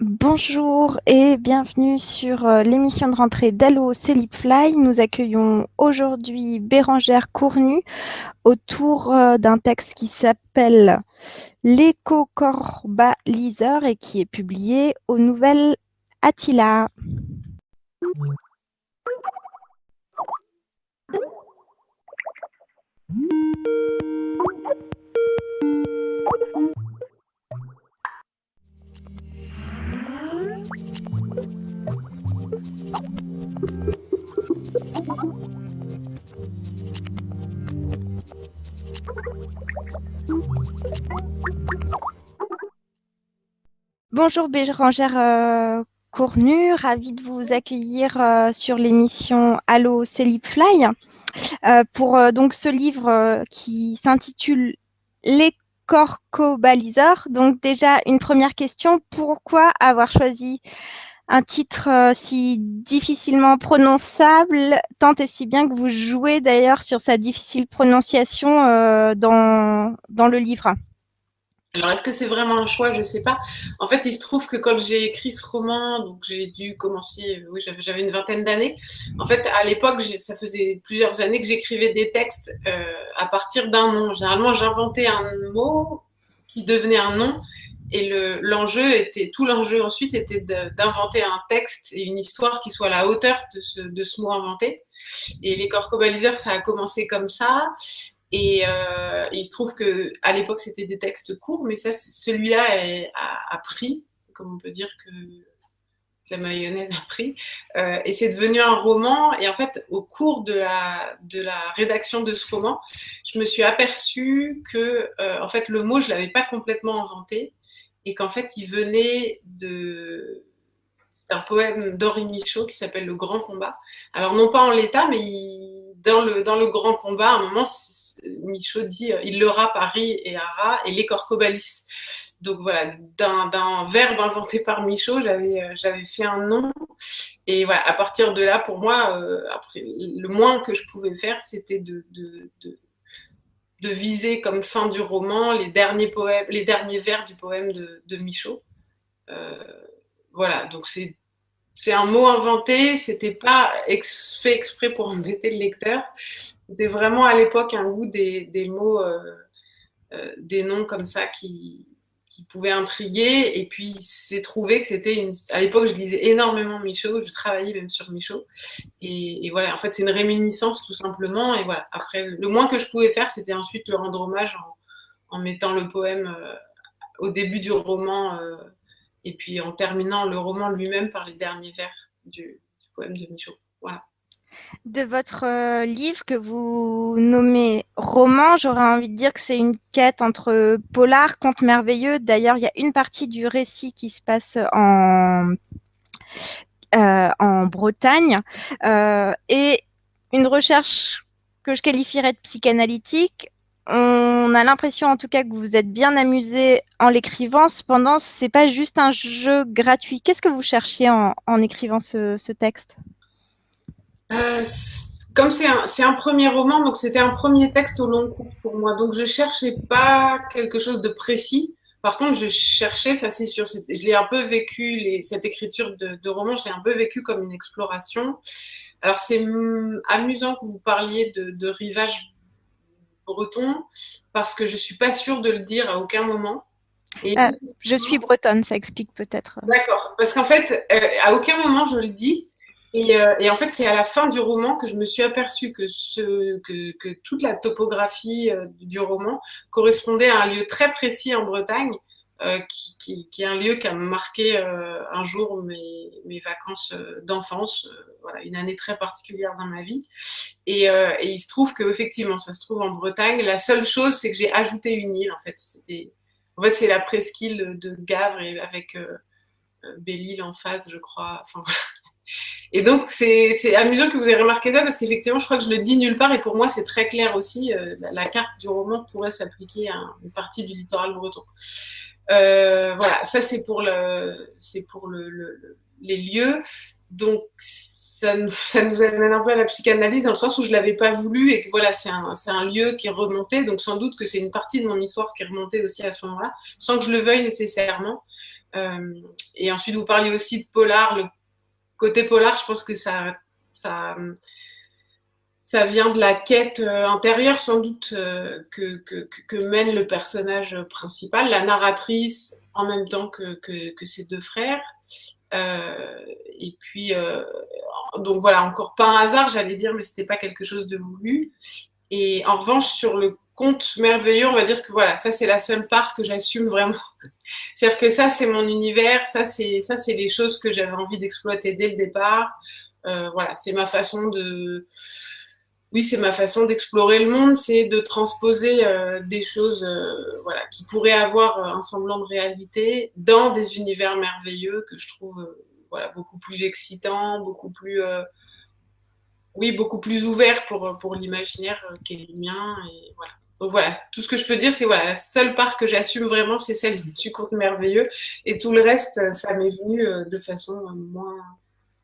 Bonjour et bienvenue sur l'émission de rentrée d'Allo Fly. Nous accueillons aujourd'hui Bérangère Cournu autour d'un texte qui s'appelle L'éco-corbalyseur et qui est publié aux Nouvelles Attila. Bonjour Bérangère Cournu, ravie de vous accueillir sur l'émission Allo Fly. Pour donc ce livre qui s'intitule Les corcobaliseurs. Donc déjà, une première question, pourquoi avoir choisi un titre si difficilement prononçable, tant et si bien que vous jouez d'ailleurs sur sa difficile prononciation dans le livre? Alors, est-ce que c'est vraiment un choix? Je sais pas. En fait, il se trouve que quand j'ai écrit ce roman, donc j'ai dû commencer, oui, j'avais une vingtaine d'années. En fait, à l'époque, ça faisait plusieurs années que j'écrivais des textes à partir d'un nom. Généralement, j'inventais un mot qui devenait un nom. Et tout l'enjeu ensuite était d'inventer un texte et une histoire qui soit à la hauteur de ce mot inventé. Et les corcobaliseurs, ça a commencé comme ça. Et il se trouve que à l'époque c'était des textes courts, mais celui-là a pris, comme on peut dire que la mayonnaise a pris, et c'est devenu un roman. Et en fait, au cours de la rédaction de ce roman, je me suis aperçue que en fait le mot je l'avais pas complètement inventé et qu'en fait il venait d'un poème d'Henri Michaud qui s'appelle Le Grand Combat. Alors non pas en l'état, mais dans le Grand Combat, à un moment, Michaud dit il l'aura Paris et Ara et les Corcobalis. Donc voilà, d'un verbe inventé par Michaud, j'avais fait un nom. Et voilà, à partir de là, pour moi, après, le moins que je pouvais faire, c'était de viser comme fin du roman les derniers vers du poème de Michaud. Euh, voilà, donc c'est un mot inventé, c'était pas fait exprès pour embêter le lecteur. C'était vraiment à l'époque un goût des mots, des noms comme ça qui pouvaient intriguer. Et puis c'est trouvé que à l'époque, je lisais énormément Michaud, je travaillais même sur Michaud. Et voilà, en fait, c'est une réminiscence tout simplement. Et voilà, après, le moins que je pouvais faire, c'était ensuite le rendre hommage en mettant le poème au début du roman. Et puis en terminant le roman lui-même par les derniers vers du poème de Michaud. Voilà. De votre livre que vous nommez roman, j'aurais envie de dire que c'est une quête entre polar, conte merveilleux. D'ailleurs, il y a une partie du récit qui se passe en Bretagne et une recherche que je qualifierais de psychanalytique. On a l'impression en tout cas que vous vous êtes bien amusé en l'écrivant. Cependant, c'est pas juste un jeu gratuit. Qu'est-ce que vous cherchiez en écrivant ce texte? Comme c'est un premier roman, donc c'était un premier texte au long cours pour moi. Donc je cherchais pas quelque chose de précis. Par contre, je cherchais, ça c'est sûr, je l'ai un peu vécu, cette écriture de roman, je l'ai un peu vécu comme une exploration. Alors c'est amusant que vous parliez de rivage breton, parce que je suis pas sûre de le dire à aucun moment. Et Je suis bretonne, ça explique peut-être. d'accord, parce qu'en fait, à aucun moment je le dis. Et en fait, c'est à la fin du roman que je me suis aperçue que toute la topographie du roman correspondait à un lieu très précis en Bretagne, qui est un lieu qui a marqué un jour mes vacances d'enfance, voilà, une année très particulière dans ma vie. Et il se trouve qu'effectivement, ça se trouve en Bretagne. La seule chose, c'est que j'ai ajouté une île, en fait. En fait, c'est la presqu'île de Gavre et avec Belle-Île en face, je crois. Enfin, et donc, c'est amusant que vous ayez remarqué ça parce qu'effectivement, je crois que je le dis nulle part et pour moi, c'est très clair aussi. La carte du roman pourrait s'appliquer à une partie du littoral breton. Voilà, ça c'est pour les lieux. Donc, ça nous amène un peu à la psychanalyse dans le sens où je l'avais pas voulu et que voilà, c'est un lieu qui est remonté. Donc, sans doute que c'est une partie de mon histoire qui est remontée aussi à ce moment-là, sans que je le veuille nécessairement. Et ensuite, vous parliez aussi de polar. Le côté polar, je pense que ça vient de la quête intérieure, sans doute, que mène le personnage principal, la narratrice, en même temps que ses deux frères. Et puis, donc voilà, encore pas un hasard, j'allais dire, mais c'était pas quelque chose de voulu. Et en revanche, sur le conte merveilleux, on va dire que voilà, ça c'est la seule part que j'assume vraiment. C'est-à-dire que ça c'est mon univers, ça c'est les choses que j'avais envie d'exploiter dès le départ. Voilà, c'est ma façon de, oui, c'est ma façon d'explorer le monde, c'est de transposer des choses, voilà, qui pourraient avoir un semblant de réalité dans des univers merveilleux que je trouve, voilà, beaucoup plus excitants, beaucoup plus oui, beaucoup plus ouvert pour l'imaginaire qu'est le mien. Et voilà. Donc voilà, tout ce que je peux dire, c'est voilà, la seule part que j'assume vraiment, c'est celle du conte merveilleux. Et tout le reste, ça m'est venu de façon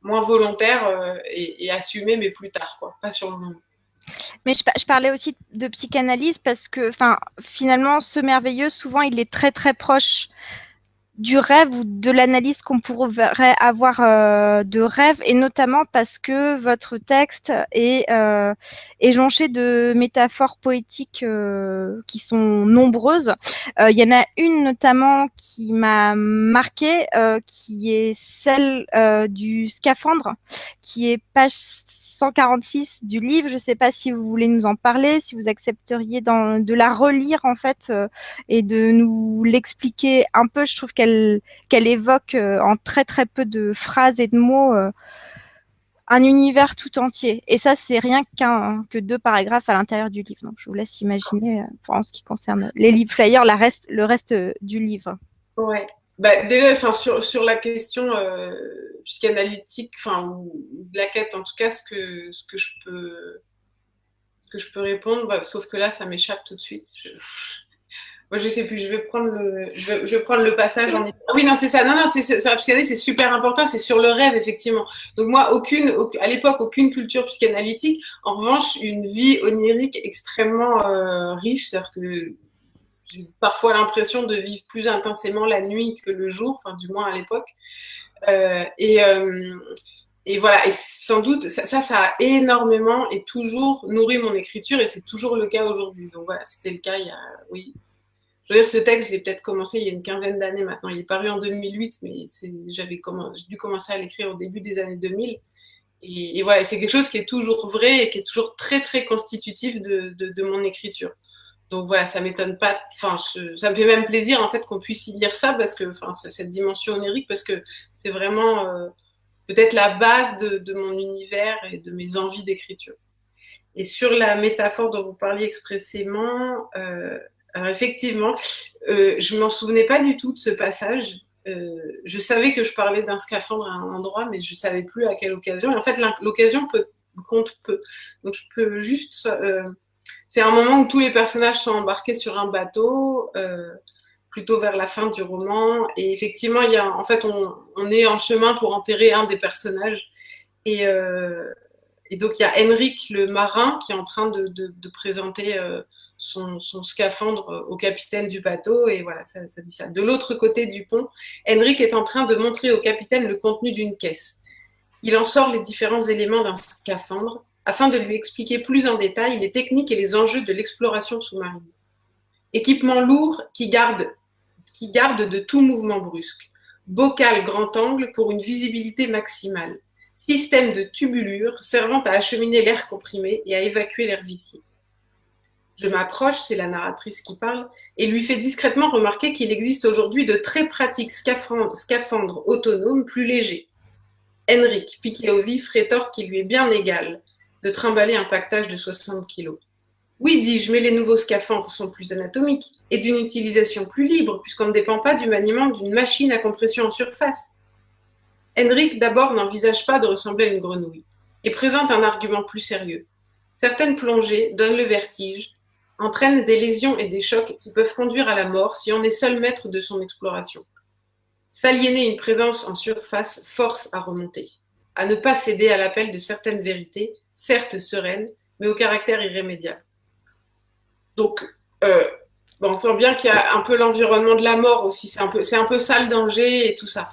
moins volontaire et assumée, mais plus tard, quoi, pas sur le moment. Mais je parlais aussi de psychanalyse parce que, enfin, finalement, ce merveilleux, souvent, il est très, très proche du rêve ou de l'analyse qu'on pourrait avoir de rêve, et notamment parce que votre texte est jonché de métaphores poétiques qui sont nombreuses. Il y en a une notamment qui m'a marquée, qui est celle du scaphandre, qui est page 146 du livre. Je ne sais pas si vous voulez nous en parler, si vous accepteriez de la relire en fait et de nous l'expliquer un peu. Je trouve qu'elle évoque en très très peu de phrases et de mots un univers tout entier. Et ça, c'est rien que 2 paragraphes à l'intérieur du livre. Donc, je vous laisse imaginer pour en ce qui concerne les livres flyers, le reste du livre. Ouais. Bah, déjà, enfin, sur la question psychanalytique, enfin, ou de la quête, en tout cas, ce que je peux répondre, bah, sauf que là, ça m'échappe tout de suite. Moi, je sais plus, je vais prendre le passage en. Ah oui, non, c'est ça. Non, non, sur la psychanalyse, c'est super important. C'est sur le rêve, effectivement. Donc, moi, à l'époque, aucune culture psychanalytique. En revanche, une vie onirique extrêmement riche. C'est-à-dire que j'ai parfois l'impression de vivre plus intensément la nuit que le jour, enfin, du moins à l'époque. Euh, et, euh, et voilà, et sans doute, ça a énormément et toujours nourri mon écriture, et c'est toujours le cas aujourd'hui. Donc voilà, c'était le cas il y a, oui. Je veux dire, ce texte, je l'ai peut-être commencé il y a une quinzaine d'années maintenant. Il est paru en 2008, mais j'ai dû commencer à l'écrire au début des années 2000. Et voilà, c'est quelque chose qui est toujours vrai et qui est toujours très, très constitutif de mon écriture. Donc voilà, ça m'étonne pas. Enfin, ça me fait même plaisir en fait qu'on puisse y lire ça parce que, enfin, cette dimension onirique, parce que c'est vraiment peut-être la base de mon univers et de mes envies d'écriture. Et sur la métaphore dont vous parliez expressément, alors effectivement, je m'en souvenais pas du tout de ce passage. Je savais que je parlais d'un scaphandre à un endroit, mais je savais plus à quelle occasion. Et en fait, l'occasion compte peu. Donc, je peux juste. C'est un moment où tous les personnages sont embarqués sur un bateau, plutôt vers la fin du roman. Et effectivement, en fait, on est en chemin pour enterrer un des personnages. Et, et donc, il y a Henrik, le marin, qui est en train de présenter son scaphandre au capitaine du bateau. Et voilà, ça dit ça. De l'autre côté du pont, Henrik est en train de montrer au capitaine le contenu d'une caisse. Il en sort les différents éléments d'un scaphandre afin de lui expliquer plus en détail les techniques et les enjeux de l'exploration sous-marine. Équipement lourd qui garde de tout mouvement brusque. Bocal grand angle pour une visibilité maximale. Système de tubulure servant à acheminer l'air comprimé et à évacuer l'air vicié. Je m'approche, c'est la narratrice qui parle, et lui fais discrètement remarquer qu'il existe aujourd'hui de très pratiques scaphandres autonomes plus légers. Henrik, piqué au vif, rétorque qu'il lui est bien égal de trimballer un pactage de 60 kilos. Oui, dis-je, mais les nouveaux scaphandres sont plus anatomiques et d'une utilisation plus libre, puisqu'on ne dépend pas du maniement d'une machine à compression en surface. Henrik, d'abord, n'envisage pas de ressembler à une grenouille et présente un argument plus sérieux. Certaines plongées donnent le vertige, entraînent des lésions et des chocs qui peuvent conduire à la mort si on est seul maître de son exploration. S'aliéner une présence en surface force à remonter, à ne pas céder à l'appel de certaines vérités, certes sereines, mais au caractère irrémédiable. Donc, bon, on sent bien qu'il y a un peu l'environnement de la mort aussi. C'est un peu ça le danger et tout ça.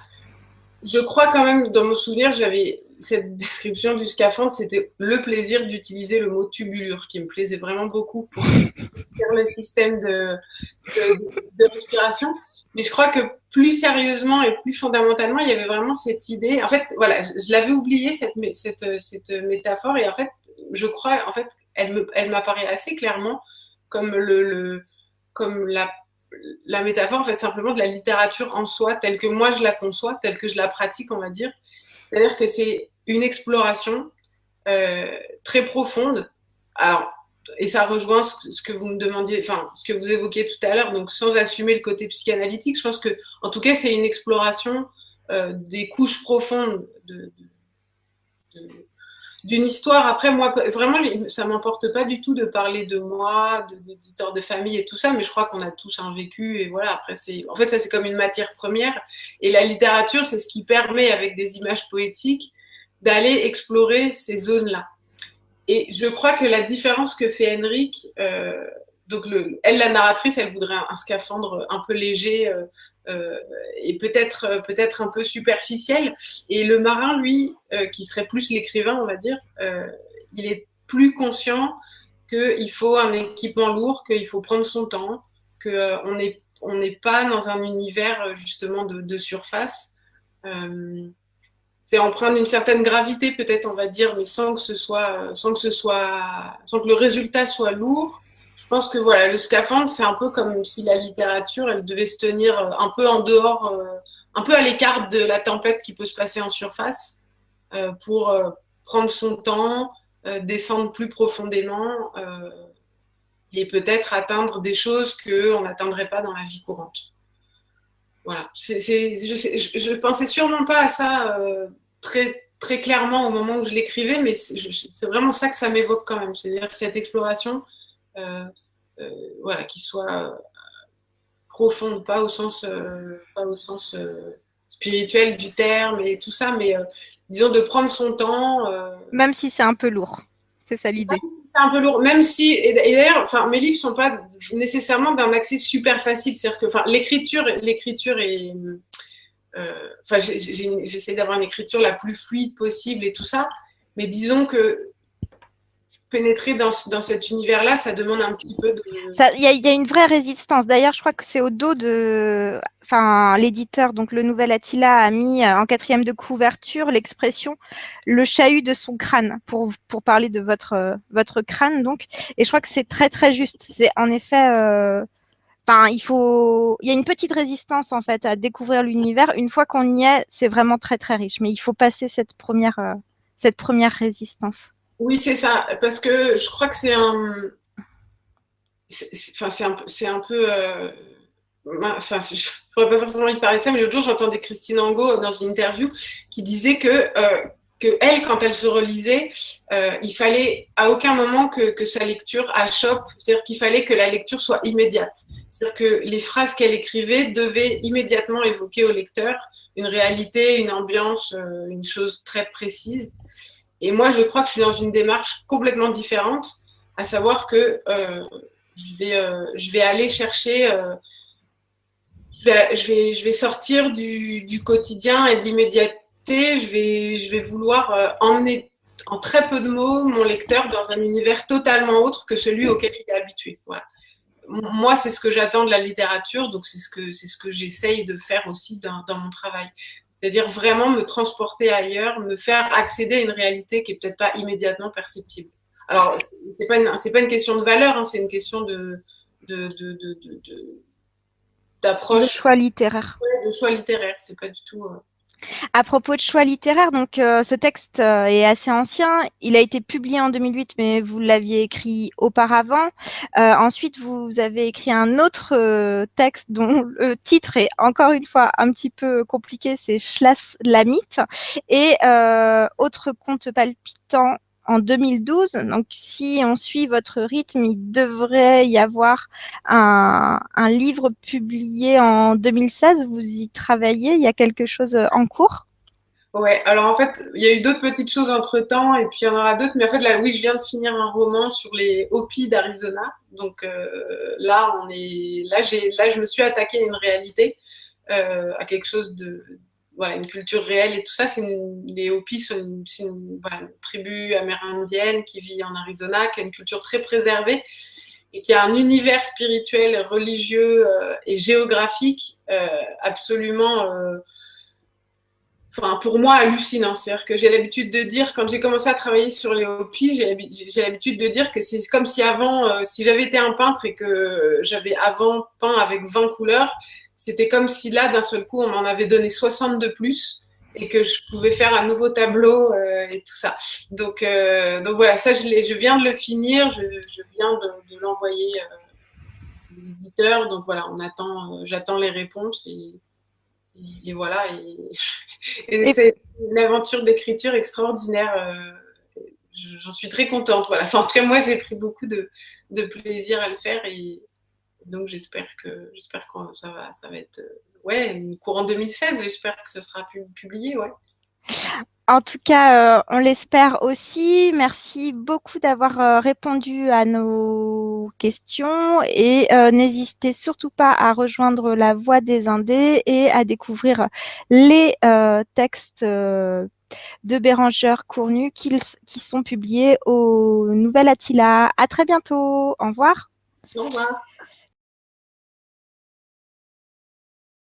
Je crois quand même, dans mon souvenir, j'avais cette description du scaphandre, c'était le plaisir d'utiliser le mot tubulure, qui me plaisait vraiment beaucoup pour faire le système de respiration. Mais je crois que plus sérieusement et plus fondamentalement, il y avait vraiment cette idée. En fait, voilà, je l'avais oublié, cette métaphore, et en fait, je crois, en fait, elle m'apparaît assez clairement comme comme la métaphore, en fait, simplement de la littérature en soi, telle que moi je la conçois, telle que je la pratique, on va dire. C'est-à-dire que c'est une exploration très profonde. Alors, et ça rejoint ce que vous me demandiez, enfin, ce que vous évoquiez tout à l'heure, donc sans assumer le côté psychanalytique, je pense que, en tout cas, c'est une exploration des couches profondes de, d'une histoire. Après, moi, vraiment, ça m'importe pas du tout de parler de moi, d'histoire de famille et tout ça, mais je crois qu'on a tous un vécu et voilà. Après, en fait, ça c'est comme une matière première et la littérature, c'est ce qui permet, avec des images poétiques, d'aller explorer ces zones-là. Et je crois que la différence que fait Henrik, donc elle, la narratrice, elle voudrait un scaphandre un peu léger. Et peut-être un peu superficiel. Et le marin, lui, qui serait plus l'écrivain, on va dire, il est plus conscient qu'il faut un équipement lourd, qu'il faut prendre son temps, qu'on n'est pas dans un univers justement de surface. C'est empreint d'une certaine gravité, peut-être, on va dire, mais sans que le résultat soit lourd. Je pense que voilà, le scaphandre, c'est un peu comme si la littérature, elle devait se tenir un peu en dehors, un peu à l'écart de la tempête qui peut se passer en surface, pour prendre son temps, descendre plus profondément et peut-être atteindre des choses qu'on n'atteindrait pas dans la vie courante. Voilà. Je pensais sûrement pas à ça très, très clairement au moment où je l'écrivais, mais c'est vraiment ça que ça m'évoque quand même. C'est-à-dire cette exploration, voilà, qui soit profonde, pas au sens spirituel du terme et tout ça, mais disons de prendre son temps. Même si c'est un peu lourd. C'est ça l'idée. Même si c'est un peu lourd, même si, et d'ailleurs, enfin, mes livres ne sont pas nécessairement d'un accès super facile. C'est-à-dire que enfin, l'écriture est. Enfin, j'essaie d'avoir une écriture la plus fluide possible et tout ça, mais disons que pénétrer dans cet univers-là, ça demande un petit peu de. Il y a une vraie résistance. D'ailleurs, je crois que c'est au dos de. Enfin, l'éditeur, donc le nouvel Attila, a mis en quatrième de couverture l'expression le chahut de son crâne pour parler de votre crâne. Donc. Et je crois que c'est très, très juste. C'est en effet. Enfin, il y a une petite résistance en fait à découvrir l'univers. Une fois qu'on y est, c'est vraiment très, très riche. Mais il faut passer cette première résistance. Oui, c'est ça, parce que je crois que c'est un peu. Enfin, je pourrais pas forcément lui parler de ça, mais l'autre jour, j'entendais Christine Angot dans une interview qui disait que elle, quand elle se relisait, il fallait à aucun moment que sa lecture achoppe, c'est-à-dire qu'il fallait que la lecture soit immédiate. C'est-à-dire que les phrases qu'elle écrivait devaient immédiatement évoquer au lecteur une réalité, une ambiance, une chose très précise. Et moi, je crois que je suis dans une démarche complètement différente, à savoir que je vais aller chercher, je vais sortir du quotidien et de l'immédiateté. Je vais vouloir emmener en très peu de mots mon lecteur dans un univers totalement autre que celui auquel il est habitué. Voilà. Moi, c'est ce que j'attends de la littérature, donc c'est ce que j'essaye de faire aussi dans mon travail. C'est-à-dire vraiment me transporter ailleurs, me faire accéder à une réalité qui n'est peut-être pas immédiatement perceptible. Alors, c'est pas une question de valeur, hein, c'est une question d'approche. De choix littéraire. Ouais, de choix littéraire, c'est pas du tout. À propos de choix littéraires, donc ce texte est assez ancien. Il a été publié en 2008, mais vous l'aviez écrit auparavant. Ensuite, vous avez écrit un autre texte dont le titre est encore une fois un petit peu compliqué, c'est Schloss Lamit. Et autre conte palpitant en 2012. Donc, si on suit votre rythme, il devrait y avoir un livre publié en 2016. Vous y travaillez? Il y a quelque chose en cours? Ouais, alors en fait, il y a eu d'autres petites choses entre-temps, et puis il y en aura d'autres, mais en fait, là, oui, je viens de finir un roman sur les Hopis d'Arizona. Donc là, là, je me suis attaquée à une réalité, à quelque chose de, voilà, une culture réelle et tout ça. Les Hopis sont voilà, une tribu amérindienne qui vit en Arizona, qui a une culture très préservée et qui a un univers spirituel, religieux et géographique absolument enfin, pour moi, hallucinant. C'est-à-dire que j'ai l'habitude de dire, quand j'ai commencé à travailler sur les Hopis, j'ai l'habitude de dire que c'est comme si avant, si j'avais été un peintre et que j'avais avant peint avec 20 couleurs, c'était comme si là, d'un seul coup, on m'en avait donné 60 de plus et que je pouvais faire un nouveau tableau et tout ça. Donc voilà, ça, je viens de le finir, je viens de l'envoyer aux éditeurs. Donc voilà, j'attends les réponses et voilà. Et Et c'est une aventure d'écriture extraordinaire. J'en suis très contente. Voilà. Enfin, en tout cas, moi, j'ai pris beaucoup de plaisir à le faire et donc j'espère que ça va être ouais, courant 2016. J'espère que ce sera publié. Ouais. en tout cas, on l'espère aussi. Merci beaucoup d'avoir répondu à nos questions et n'hésitez surtout pas à rejoindre la Voix des Indés et à découvrir les textes de Bérengère Cournu qui sont publiés au Nouvel Attila. À très bientôt. Au revoir. Au revoir.